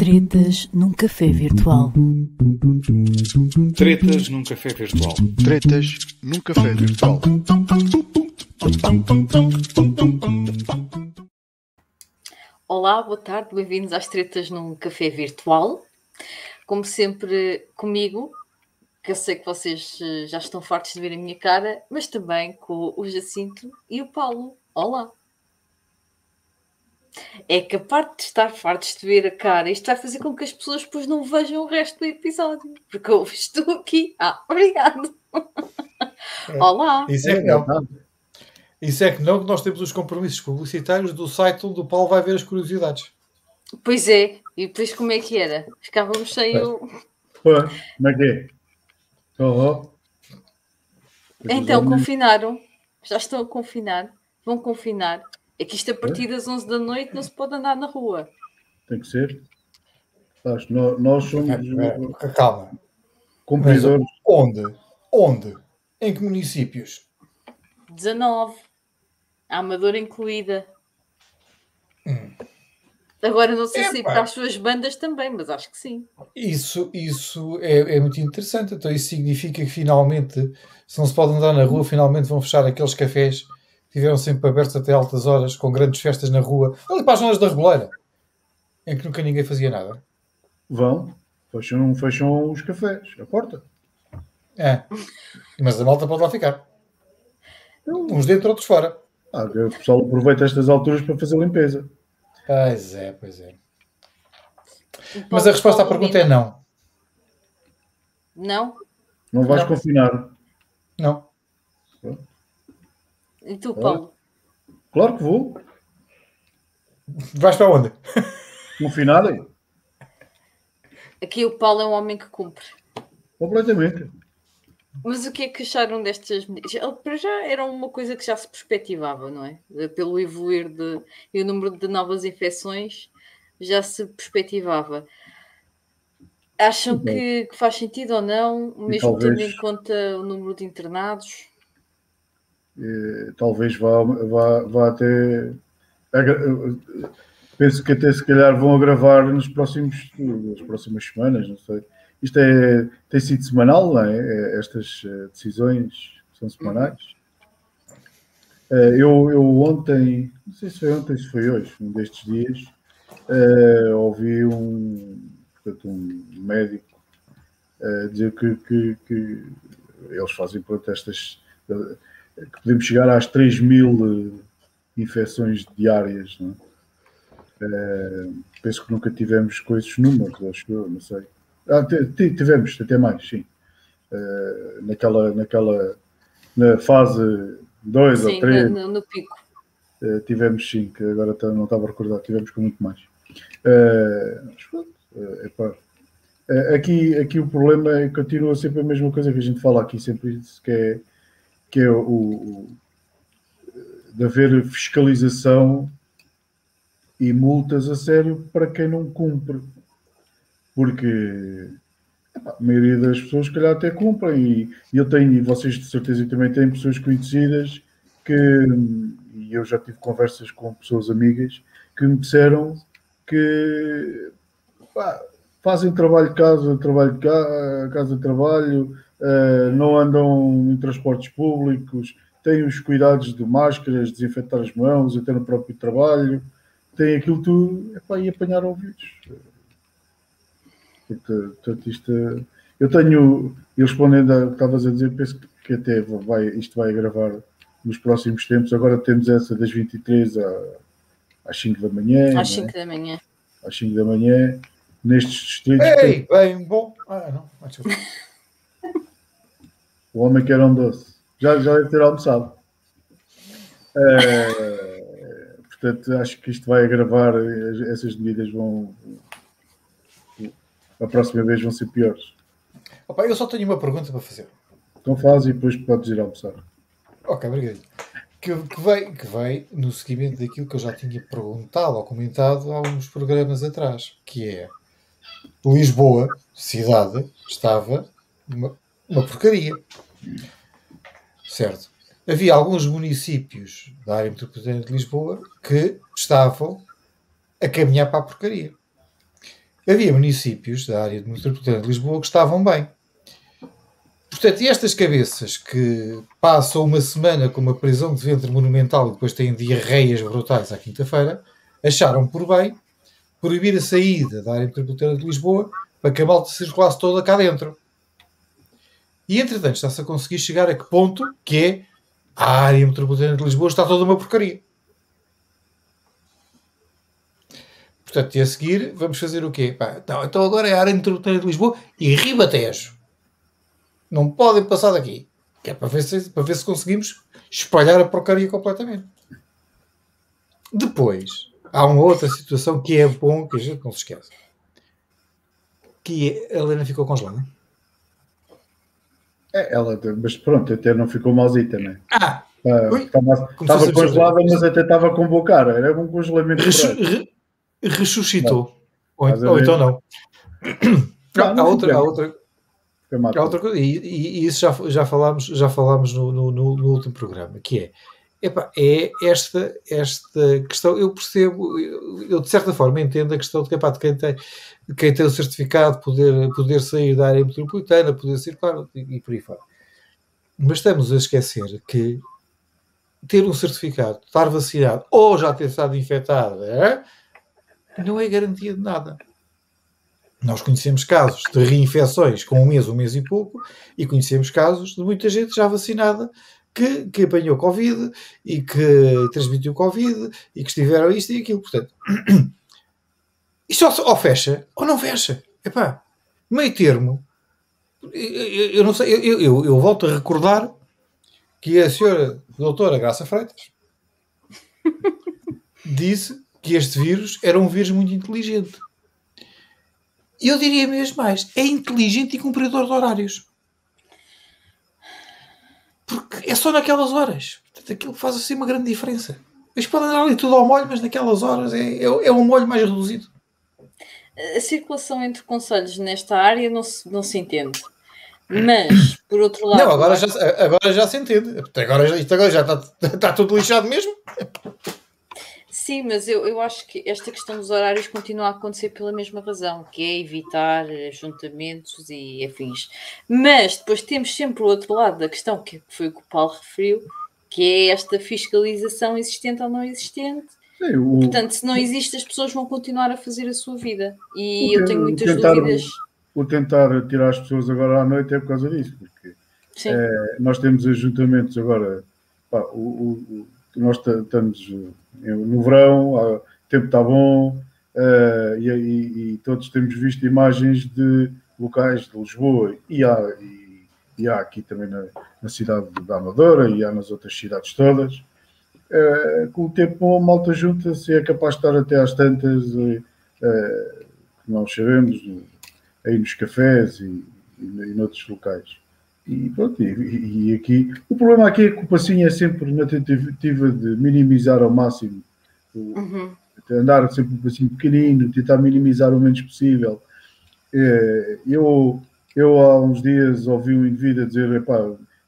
Tretas num café virtual. Tretas num café virtual. Tretas num café virtual. Olá, boa tarde, bem-vindos às Tretas num café virtual. Como sempre, comigo, que eu sei que vocês já estão fartos de ver a minha cara, mas também com o Jacinto e o Paulo. Olá! É que a parte de estar fartos de ver a cara, isto vai fazer com que as pessoas depois não vejam o resto do episódio, porque eu estou aqui. Obrigado! Olá! Isso é que não. Isso é que não, que nós temos os compromissos publicitários do site onde o Paulo vai ver as curiosidades. Pois é, e depois como é que era? Ficávamos sem o... Como é que é? Então, confinaram. Já estão a confinar. Vão confinar. É que isto a partir das 11 da noite não se pode andar na rua. Tem que ser. Nós somos Calma. cumpridores. Onde? Em que municípios? 19. A Amadora incluída. Agora não sei se é para as suas bandas também, mas acho que sim. Isso é muito interessante. Então isso significa que finalmente, se não se pode andar na rua, finalmente vão fechar aqueles cafés que tiveram sempre abertos até altas horas, com grandes festas na rua. Ali para as zonas da Reboleira, em que nunca ninguém fazia nada. Fecham os cafés, a porta. É. Mas a malta pode lá ficar. Uns dentro, outros fora. O pessoal aproveita estas alturas para fazer limpeza. Pois é. Mas a resposta à pergunta é não. Não? Não vais confinar? Não. E tu, Paulo? Claro que vou. Vais para onde? Confinar aí. Aqui o Paulo é um homem que cumpre. Completamente. Mas o que é que acharam destas medidas? Para já era uma coisa que já se perspectivava, não é? Pelo evoluir e o número de novas infecções já se perspectivava. Acham que faz sentido ou não, mesmo tendo em conta o número de internados? Talvez vá até... Penso que até se calhar vão agravar nas próximas semanas, não sei. Isto tem sido semanal, não é? Estas decisões são semanais. Eu ontem, não sei se foi ontem, se foi hoje, um destes dias, ouvi um médico dizer que eles fazem protestas, que podemos chegar às 3.000 infecções diárias, não é? Penso que nunca tivemos com esses números, acho que eu, não sei. Tivemos até mais, sim. Na fase 2 ou 3. No pico. Tivemos 5, que agora não estava a recordar, tivemos com muito mais. Aqui o problema continua sempre a mesma coisa que a gente fala aqui, sempre isso, que é o de haver fiscalização e multas a sério para quem não cumpre. Porque a maioria das pessoas, se calhar, até cumprem. E eu tenho, e vocês de certeza também têm pessoas conhecidas e eu já tive conversas com pessoas amigas que me disseram que fazem trabalho de casa, trabalho, não andam em transportes públicos, têm os cuidados de máscaras, desinfetar as mãos, até no próprio trabalho, têm aquilo tudo, e apanhar ouvidos. Portanto, isto, eu tenho, e respondendo ao que estavas a dizer, penso que até isto vai agravar nos próximos tempos. Agora temos essa das 23 às 5 da manhã. Às 5 da manhã. Às 5 da manhã, nestes distritos. Ei, bem bom. Não. O homem que era um doce. Já deve ter almoçado. Portanto, acho que isto vai agravar, essas medidas a próxima vez vão ser piores. Eu só tenho uma pergunta para fazer. Então faz e depois podes ir almoçar. Ok, obrigado. Que vai no seguimento daquilo que eu já tinha perguntado ou comentado há uns programas atrás, que é Lisboa, cidade, estava uma porcaria. Certo? Havia alguns municípios da área metropolitana de Lisboa que estavam a caminhar para a porcaria. havia municípios da área metropolitana de Lisboa que estavam bem. Portanto, e estas cabeças que passam uma semana com uma prisão de ventre monumental e depois têm diarreias brutais à quinta-feira, acharam por bem proibir a saída da área metropolitana de Lisboa para que a malta circulasse toda cá dentro. E, entretanto, está-se a conseguir chegar a que ponto que é a área metropolitana de Lisboa está toda uma porcaria. Portanto, e a seguir, vamos fazer o quê? Não, então agora é a área metropolitana de Lisboa e Ribatejo. Não podem passar daqui. Que é para ver se conseguimos espalhar a porcaria completamente. Depois, há uma outra situação que é bom que a gente não se esquece. Que é, a Helena ficou congelada. Ela, mas pronto, até não ficou malzita, não é? Estava congelada, mas até estava com boa cara. Era um congelamento. Ressuscitou. Ou então não. Há outra coisa, e isso já falámos no último programa, que é esta questão. Eu percebo, eu de certa forma entendo a questão de quem tem o certificado poder sair da área metropolitana, poder circular e por aí fora. Mas estamos a esquecer que ter um certificado, estar vacinado ou já ter estado infectado não é garantia de nada. Nós conhecemos casos de reinfecções com um mês e pouco, e conhecemos casos de muita gente já vacinada que apanhou Covid e que transmitiu Covid e que estiveram isto e aquilo. Portanto, isto ou fecha ou não fecha. Meio termo. Eu não sei, eu volto a recordar que a senhora doutora Graça Freitas disse que este vírus era um vírus muito inteligente. E eu diria mesmo mais, é inteligente e cumpridor de horários. Porque é só naquelas horas. Portanto, aquilo faz assim uma grande diferença. Mas pode andar ali tudo ao molho, mas naquelas horas é um molho mais reduzido. A circulação entre concelhos nesta área não se entende. Mas, por outro lado... Não, agora já se entende. Isto agora já está tudo lixado mesmo. Sim, mas eu acho que esta questão dos horários continua a acontecer pela mesma razão, que é evitar ajuntamentos e afins. Mas depois temos sempre o outro lado da questão, que foi o que o Paulo referiu, que é esta fiscalização existente ou não existente. Sim, portanto, se não existe, as pessoas vão continuar a fazer a sua vida. E eu tenho muitas dúvidas. O tentar tirar as pessoas agora à noite é por causa disso, porque nós temos ajuntamentos agora, nós estamos no verão, o tempo está bom, e todos temos visto imagens de locais de Lisboa e há aqui também na cidade da Amadora e há nas outras cidades todas. Com o tempo a malta junta-se, é capaz de estar até às tantas, que nós sabemos, aí nos cafés e noutros locais. E pronto, e aqui o problema aqui é que o passinho é sempre na tentativa de minimizar ao máximo, andar sempre um passinho pequenino, tentar minimizar o menos possível. Eu há uns dias ouvi um indivíduo a dizer,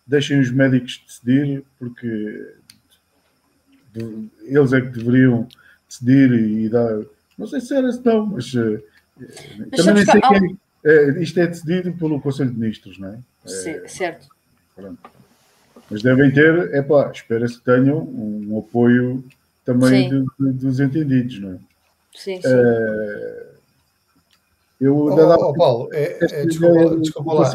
deixem os médicos decidir, porque eles é que deveriam decidir e dar, não sei se era assim não, mas também nem sei quem isto é decidido pelo Conselho de Ministros, não é? Certo. Pronto. Mas devem ter, espera-se que tenham um apoio também dos entendidos, não é? Sim. Paulo, desculpa lá.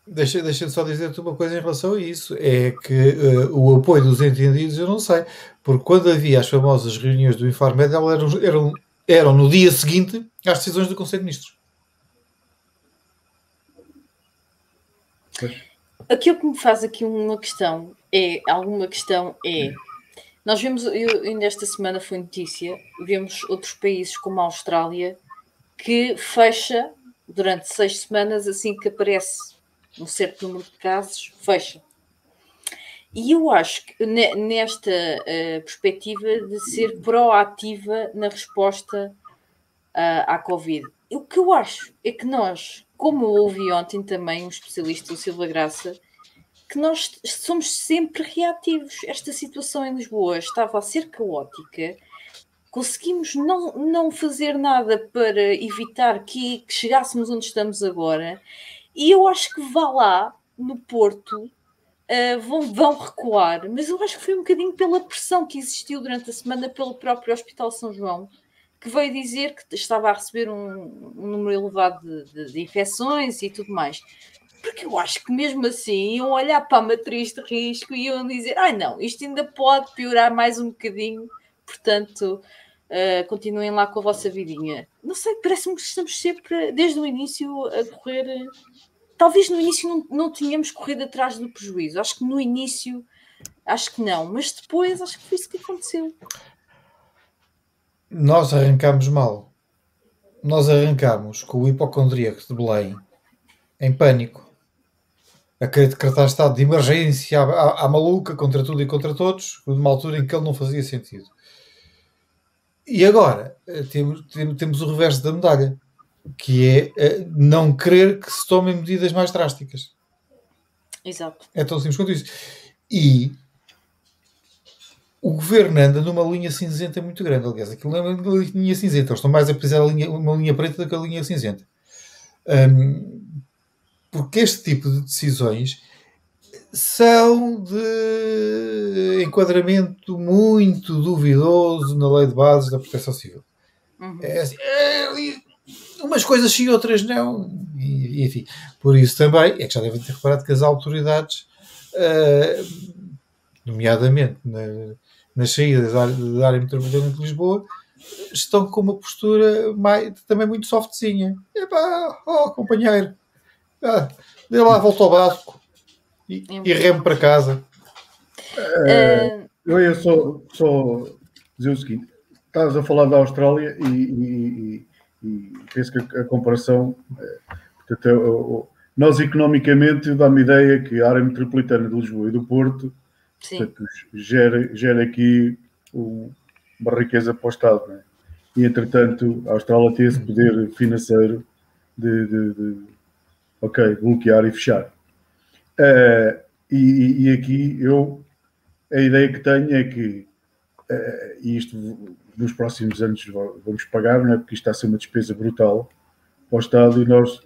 Deixa-me só dizer-te uma coisa em relação a isso. É que o apoio dos entendidos eu não sei. Porque quando havia as famosas reuniões do Infarmed, elas eram no dia seguinte às decisões do Conselho de Ministros. Aquilo que me faz aqui alguma questão é, nós vemos, ainda esta semana foi notícia, vemos outros países como a Austrália, que fecha durante 6 semanas, assim que aparece um certo número de casos, fecha. E eu acho que nesta perspectiva de ser proativa na resposta à Covid, o que eu acho é que nós, como eu ouvi ontem também um especialista, o Silva Graça, que nós somos sempre reativos. Esta situação em Lisboa estava a ser caótica, conseguimos não fazer nada para evitar que chegássemos onde estamos agora. E eu acho que vá lá, no Porto, vão recuar, mas eu acho que foi um bocadinho pela pressão que existiu durante a semana pelo próprio Hospital São João, que veio dizer que estava a receber um número elevado de infecções e tudo mais. Porque eu acho que mesmo assim iam olhar para a matriz de risco e iam dizer, não, isto ainda pode piorar mais um bocadinho, portanto, continuem lá com a vossa vidinha. Não sei, parece-me que estamos sempre, desde o início, a correr. Talvez no início não tínhamos corrido atrás do prejuízo. Acho que no início, acho que não. Mas depois, acho que foi isso que aconteceu. Nós arrancámos mal. Nós arrancámos com o hipocondríaco de Belém em pânico, a querer decretar estado de emergência à maluca, contra tudo e contra todos, numa altura em que ele não fazia sentido. E agora temos o reverso da medalha, que é não querer que se tomem medidas mais drásticas. Exato. É tão simples quanto isso. E o governo anda numa linha cinzenta muito grande. Aliás, aquilo não é uma linha cinzenta. Eles estão mais a pisar uma linha preta do que a linha cinzenta. Porque este tipo de decisões são de enquadramento muito duvidoso na lei de bases da proteção civil. Uhum. É assim, umas coisas sim, outras não. E, enfim, por isso também é que já devem ter reparado que as autoridades, nomeadamente nas saídas da área metropolitana de Lisboa, estão com uma postura também muito softzinha. Epá, companheiro, dê lá a volta ao básico e remo para casa. Eu ia só dizer o seguinte: estás a falar da Austrália e penso que a comparação, portanto, nós economicamente dá-me ideia que a área metropolitana de Lisboa e do Porto, portanto, gera aqui uma riqueza para o Estado, não é? E entretanto a Austrália tem esse poder financeiro de bloquear e fechar. E aqui a ideia que tenho é que isto nos próximos anos vamos pagar, não é? Porque isto está a ser uma despesa brutal para o Estado e nós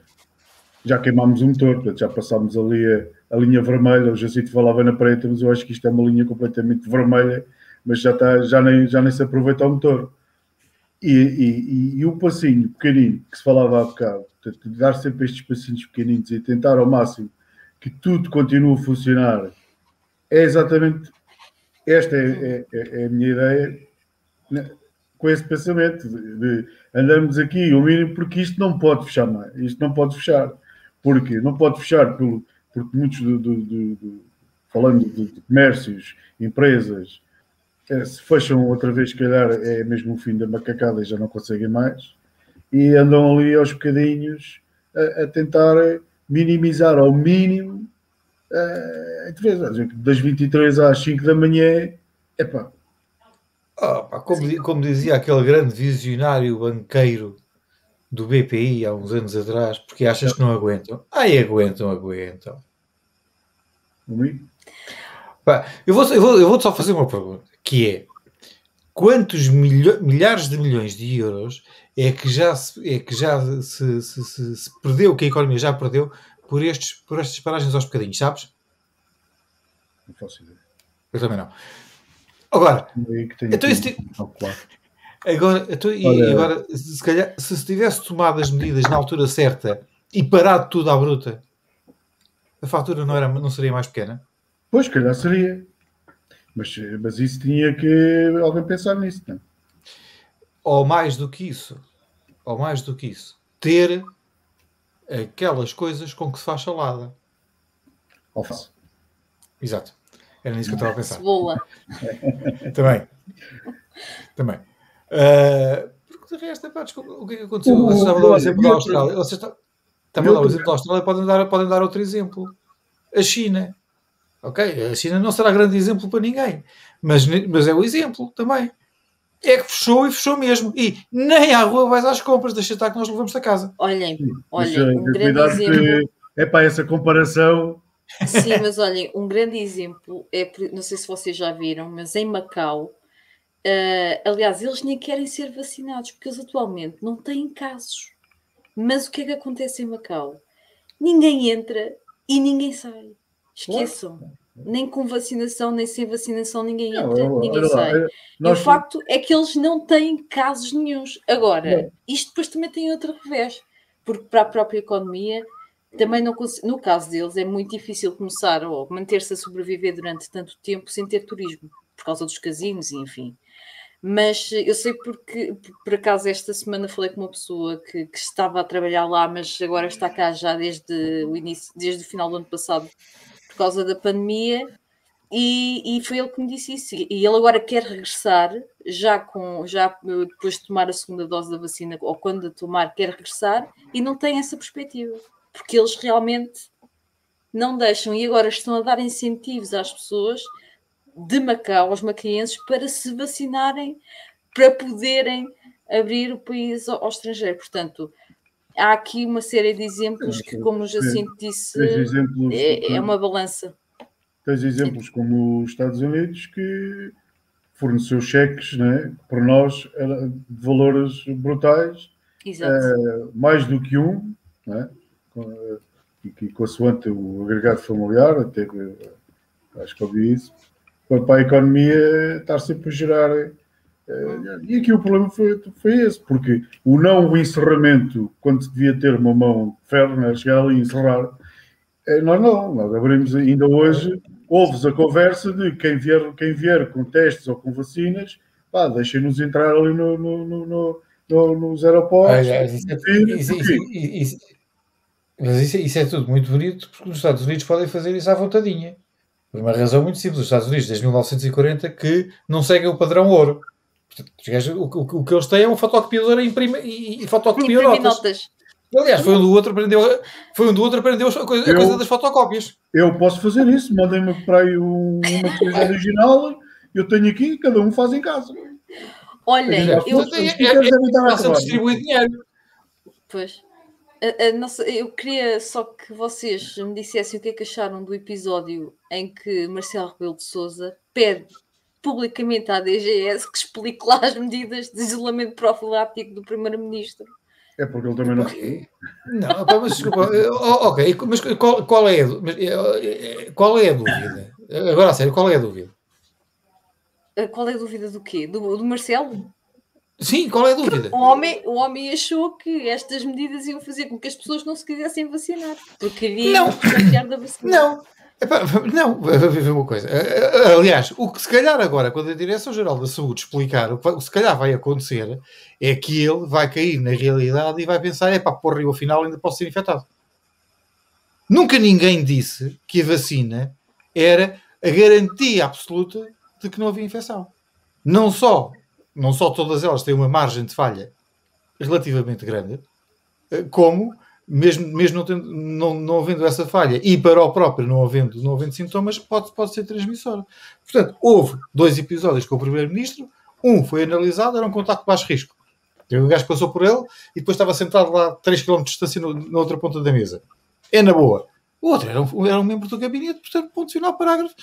já queimámos o motor, portanto, já passámos ali a linha vermelha. O Jacito falava na preta, mas eu acho que isto é uma linha completamente vermelha, mas já nem se aproveita o motor. E o passinho pequenino que se falava há bocado, portanto, de dar sempre estes passinhos pequeninos e tentar ao máximo que tudo continue a funcionar, é exatamente esta é a minha ideia, né, com esse pensamento de andarmos aqui o mínimo, porque isto não pode fechar mais. Isto não pode fechar. Porquê? Não pode fechar porque muitos falando de comércios, empresas, se fecham outra vez, se calhar é mesmo o fim da macacada e já não conseguem mais, e andam ali aos bocadinhos a tentar minimizar ao mínimo das 23 às 5 da manhã. Epá. Como dizia aquele grande visionário banqueiro do BPI há uns anos atrás, porque achas que não aguentam? Aguentam. Eu vou só fazer uma pergunta, que é: quantos milhares de milhões de euros é que já se perdeu, que a economia já perdeu por estas paragens aos bocadinhos, sabes? Não faço ideia. Eu também não. Agora, agora, se calhar, se tivesse tomado as medidas na altura certa e parado tudo à bruta, a fatura não seria mais pequena? Pois, calhar seria. Mas isso tinha que alguém pensar nisso, não? Ou mais do que isso, ter aquelas coisas com que se faz salada. Alface. Exato. Era nisso que eu estava a pensar. Cebola. Também. Porque de resto, desculpa, o que é que aconteceu? Vocês estavam a dar o exemplo da Austrália. Também o exemplo da Austrália, podem dar outro exemplo. A China. Ok? A China não será grande exemplo para ninguém. Mas é o exemplo também. É que fechou e fechou mesmo. E nem à rua vais às compras. Deixa estar que nós levamos a casa. Olhem, um grande exemplo. É para essa comparação. Sim, mas olhem, um grande exemplo é, não sei se vocês já viram, mas em Macau Aliás, eles nem querem ser vacinados, porque eles atualmente não têm casos. Mas o que é que acontece em Macau? Ninguém entra e ninguém sai. Esqueçam. Nem com vacinação, nem sem vacinação, ninguém entra, ninguém sai. E o facto é que eles não têm casos nenhuns. Agora, isto depois também tem outro revés, porque para a própria economia, também não no caso deles, é muito difícil começar ou manter-se a sobreviver durante tanto tempo sem ter turismo, por causa dos casinos e enfim. Mas eu sei porque, por acaso, esta semana falei com uma pessoa que estava a trabalhar lá, mas agora está cá já desde o final do ano passado, por causa da pandemia, e foi ele que me disse isso. E ele agora quer regressar, já depois de tomar a segunda dose da vacina, ou quando a tomar, quer regressar, e não tem essa perspectiva, porque eles realmente não deixam, e agora estão a dar incentivos às pessoas de Macau, aos macaenses, para se vacinarem, para poderem abrir o país ao estrangeiro. Portanto, há aqui uma série de exemplos que, como o Jacinto disse, é uma balança. Tens exemplos como os Estados Unidos, que forneceu cheques, né, para nós, de valores brutais, mais do que um, né, e consoante o agregado familiar, até acho que ouvi isso, para a economia estar sempre a gerar. E aqui o problema foi esse, porque o encerramento, quando se devia ter uma mão de ferro, né, chegar ali e encerrar, nós abrimos ainda hoje, houve-se a conversa de quem vier com testes ou com vacinas, deixem-nos entrar ali nos aeroportos. Mas isso é tudo muito bonito, porque os Estados Unidos podem fazer isso à vontadinha. Por uma razão muito simples. Os Estados Unidos, desde 1940, que não seguem o padrão ouro. Portanto, o que eles têm é uma fotocopiadora e fotocopia notas. Aliás, foi um do outro aprendeu a coisa das fotocópias. Eu posso fazer isso. Mandem-me para aí uma coisa original. Eu tenho aqui, cada um faz em casa. Olhem, eu distribuir dinheiro. Pois. Eu queria só que vocês me dissessem o que é que acharam do episódio em que Marcelo Rebelo de Sousa pede publicamente à DGS que explique lá as medidas de isolamento profilático do Primeiro-Ministro. É porque ele também não percebeu. Não, mas desculpa. Ok, mas qual é a dúvida? Agora a sério, qual é a dúvida? Qual é a dúvida do quê? Do Marcelo? Sim, qual é a dúvida? O homem achou que estas medidas iam fazer com que as pessoas não se quisessem vacinar. Porque iriam desconfiar da vacina. Não, vou ver uma coisa. Aliás, o que se calhar agora, quando a Direção-Geral da Saúde explicar, o que se calhar vai acontecer é que ele vai cair na realidade e vai pensar, porra, eu afinal ainda posso ser infectado. Nunca ninguém disse que a vacina era a garantia absoluta de que não havia infecção. Não só todas elas têm uma margem de falha relativamente grande, como, mesmo não havendo essa falha, e para o próprio não havendo sintomas, pode ser transmissora. Portanto, houve 2 episódios com o Primeiro-Ministro, um foi analisado, era um contacto de baixo risco. O gajo passou por ele e depois estava sentado lá 3 km de distância na outra ponta da mesa. É na boa. O outro era um membro do gabinete, portanto, ponto final, parágrafo.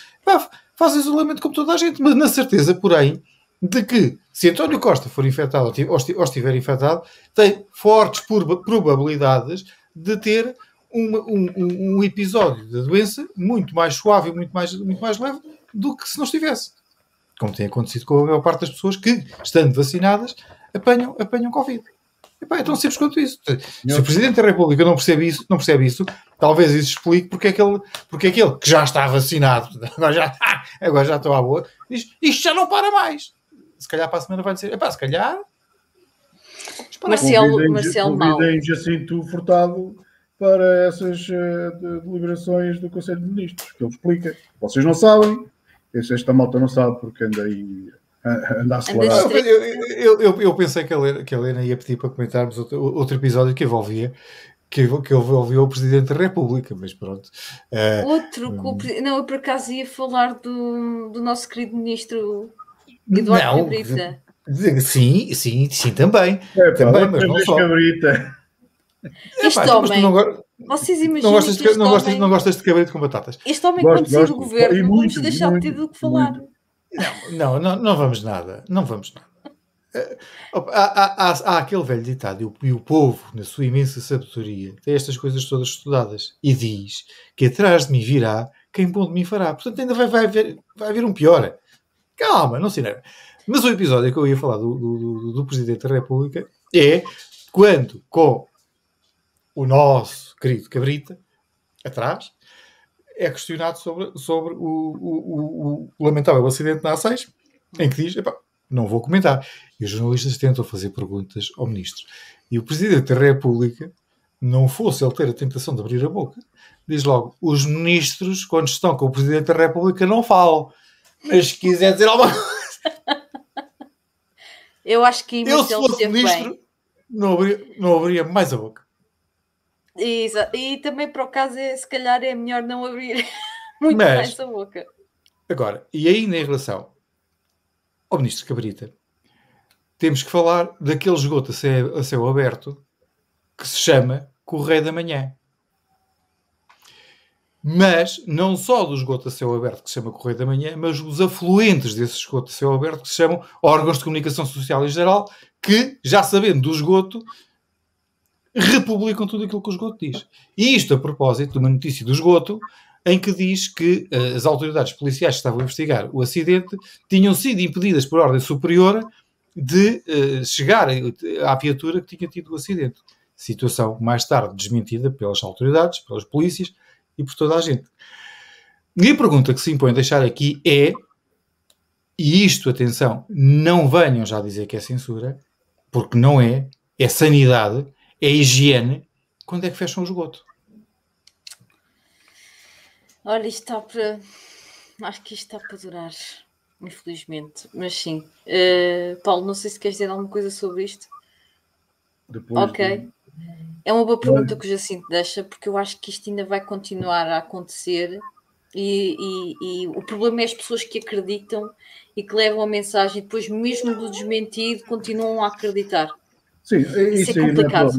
Faz isolamento como toda a gente, mas na certeza, porém, de que, se António Costa for infectado ou estiver infectado, tem fortes probabilidades de ter um episódio da doença muito mais suave e muito mais leve do que se não estivesse. Como tem acontecido com a maior parte das pessoas que, estando vacinadas, apanham Covid. É tão simples quanto isso. Se o Presidente da República não percebe isso, talvez isso explique porque é que ele, que já está vacinado, agora já estou à boa, diz, isto já não para mais. Se calhar para a semana vai dizer, se calhar... Marcelo Mal. Convidem Jacinto Furtado para essas deliberações do Conselho de Ministros, que ele explica. Vocês não sabem, esta malta não sabe porque anda aí a acelerar. Eu pensei que a Helena ia pedir para comentarmos outro episódio que envolvia o Presidente da República, mas pronto. Não, eu por acaso ia falar do nosso querido Ministro Eduardo Cabrita. Sim, também. Também, mas não só. Cabrita. Este homem... Vocês imaginam não gostas de cabrito com batatas. Este homem, quando sair do governo, não vamos deixar de ter do que falar. Não vamos nada. Não vamos nada. Há aquele velho ditado, e o povo, na sua imensa sabedoria, tem estas coisas todas estudadas e diz que atrás de mim virá quem bom de mim fará. Portanto, ainda vai haver um pior. Calma, não se enerve. Mas o episódio que eu ia falar do Presidente da República é quando, com o nosso querido Cabrita, atrás, é questionado sobre o lamentável acidente na A6, em que diz, não vou comentar. E os jornalistas tentam fazer perguntas ao ministro. E o Presidente da República, não fosse ele ter a tentação de abrir a boca, diz logo, os ministros, quando estão com o Presidente da República, não falam. Mas se quiser dizer alguma coisa... Eu acho que eu, se fosse ministro, bem. Não abria mais a boca. E também para o caso, se calhar é melhor não abrir muito mais a boca. Agora, e ainda em relação ao ministro Cabrita, temos que falar daquele esgoto a céu aberto que se chama Correio da Manhã. Mas não só do esgoto a céu aberto que se chama Correio da Manhã, mas os afluentes desse esgoto a céu aberto que se chamam órgãos de comunicação social em geral, que, já sabendo do esgoto, republicam tudo aquilo que o esgoto diz. E isto a propósito de uma notícia do esgoto, em que diz que as autoridades policiais que estavam a investigar o acidente tinham sido impedidas por ordem superior de chegar à viatura que tinha tido o acidente. Situação mais tarde desmentida pelas autoridades, pelas polícias e por toda a gente. E a pergunta que se impõe deixar aqui é, e isto, atenção, não venham já dizer que é censura, porque não é sanidade, é higiene, quando é que fecham o esgoto? Olha, isto está para... Acho que isto está para durar, infelizmente. Mas sim. Paulo, não sei se queres dizer alguma coisa sobre isto. Depois ok. É uma boa pergunta que o Jacinto deixa, porque eu acho que isto ainda vai continuar a acontecer e o problema é as pessoas que acreditam e que levam a mensagem depois, mesmo do desmentido, continuam a acreditar. Sim, isso é complicado.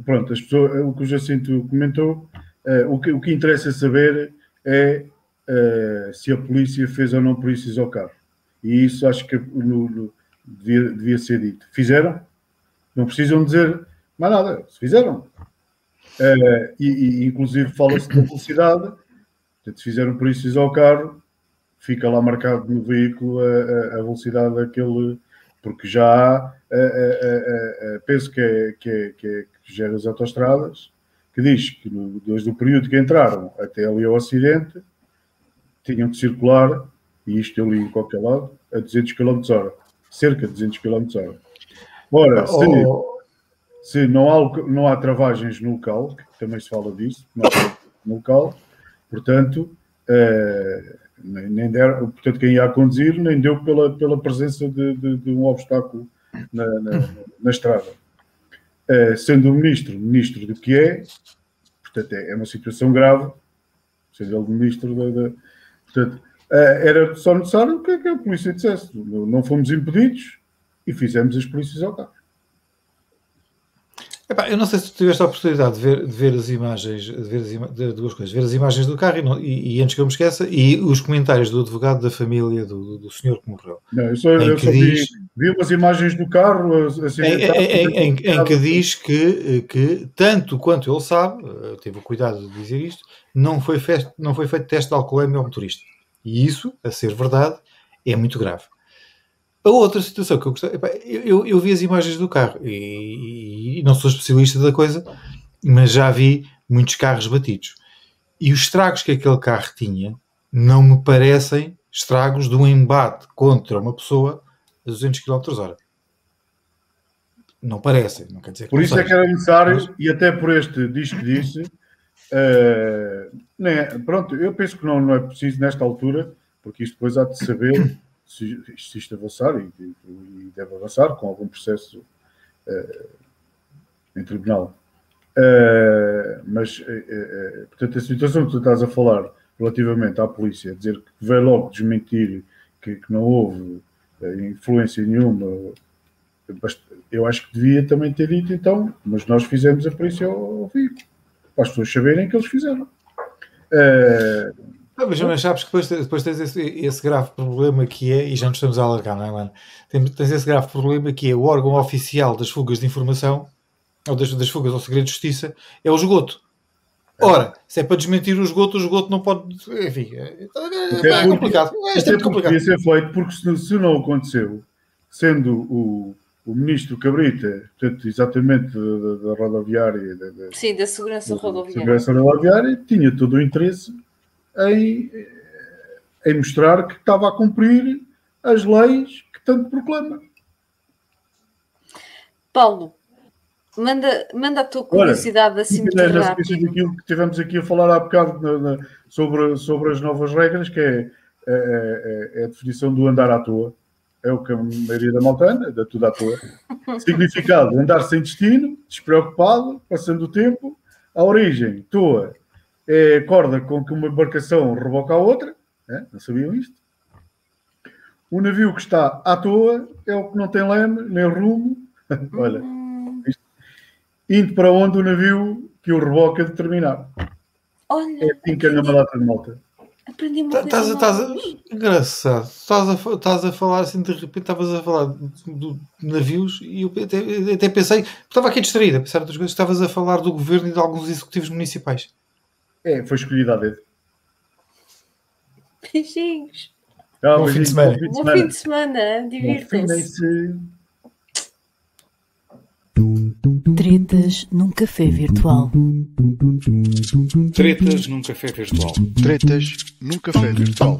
Pronto, as pessoas, o que o Jacinto comentou, o que interessa saber é se a polícia fez ou não polícias ao carro. E isso acho que devia ser dito. Fizeram? Não precisam dizer mais nada. Se fizeram. E inclusive fala-se da velocidade. Portanto, se fizeram polícias ao carro, fica lá marcado no veículo a velocidade daquele... Porque já há, penso que gera as autoestradas, que diz que desde o período que entraram até ali ao acidente, tinham que circular, e isto eu li em qualquer lado, a 200 km/h. Cerca de 200 km/h. Ora, se não há travagens no local, que também se fala disso, não há no local, portanto... portanto, quem ia a conduzir nem deu pela presença de um obstáculo na estrada. Sendo o ministro do que é, portanto, é uma situação grave, sendo ele ministro portanto, era só necessário que a polícia dissesse. Não fomos impedidos e fizemos as polícias ao carro. Eu não sei se tu tiveste a oportunidade de ver as imagens, de duas coisas, ver as imagens do carro e antes que eu me esqueça, e os comentários do advogado da família do senhor que morreu. Não, eu só vi umas imagens do carro em que diz que tanto quanto ele sabe, teve o cuidado de dizer isto, não foi feito teste de alcoolemia ao motorista. E isso, a ser verdade, é muito grave. A outra situação que eu gostei... Eu vi as imagens do carro e não sou especialista da coisa, mas já vi muitos carros batidos. E os estragos que aquele carro tinha não me parecem estragos de um embate contra uma pessoa a 200 km/h. Não parecem, não quer dizer que por isso é que era necessário, e até por este diz que disse, pronto, eu penso que não é preciso nesta altura, porque isto depois há de saber... Se isto avançar, e deve avançar com algum processo em tribunal. Mas, portanto, a situação que tu estás a falar relativamente à polícia, dizer que veio logo desmentir que não houve influência nenhuma, eu acho que devia também ter dito então, mas nós fizemos a polícia ao vivo, para as pessoas saberem que eles fizeram. Mas sabes que depois tens esse grave problema que é, e já nos estamos a alargar, não é, mano? Tens esse grave problema que é o órgão oficial das fugas de informação, ou das fugas ao segredo de justiça, é o esgoto. Ora, se é para desmentir o esgoto não pode. Enfim, é complicado. Isto é complicado. Podia ser feito, porque se não aconteceu, sendo o ministro Cabrita, portanto, exatamente da rodoviária. Sim, da segurança rodoviária. Segurança rodoviária, tinha todo o interesse em mostrar que estava a cumprir as leis que tanto proclama. Paulo, manda a tua curiosidade assim muito rápido. Daquilo que tivemos aqui a falar há bocado sobre as novas regras, que é a definição do andar à toa. É o que a maioria da malta anda tudo à toa. Significado, andar sem destino, despreocupado, passando o tempo. A origem, toa, é a corda com que uma embarcação reboca a outra. Não sabiam isto? O navio que está à toa é o que não tem leme, nem rumo. Olha, indo para onde o navio que o reboca determinar. Olha, é assim que anda uma data de malta. Aprendi uma coisa engraçado. Estás a falar assim, de repente estavas a falar de navios e eu até pensei, estava aqui distraída a pensar outras coisas, estavas a falar do governo e de alguns executivos municipais. Foi escolhido a dedo. Beijinhos. Bom fim de semana. Bom fim de semana. Divirtam-se. Tretas num café virtual. Tretas num café virtual. Tretas num café virtual.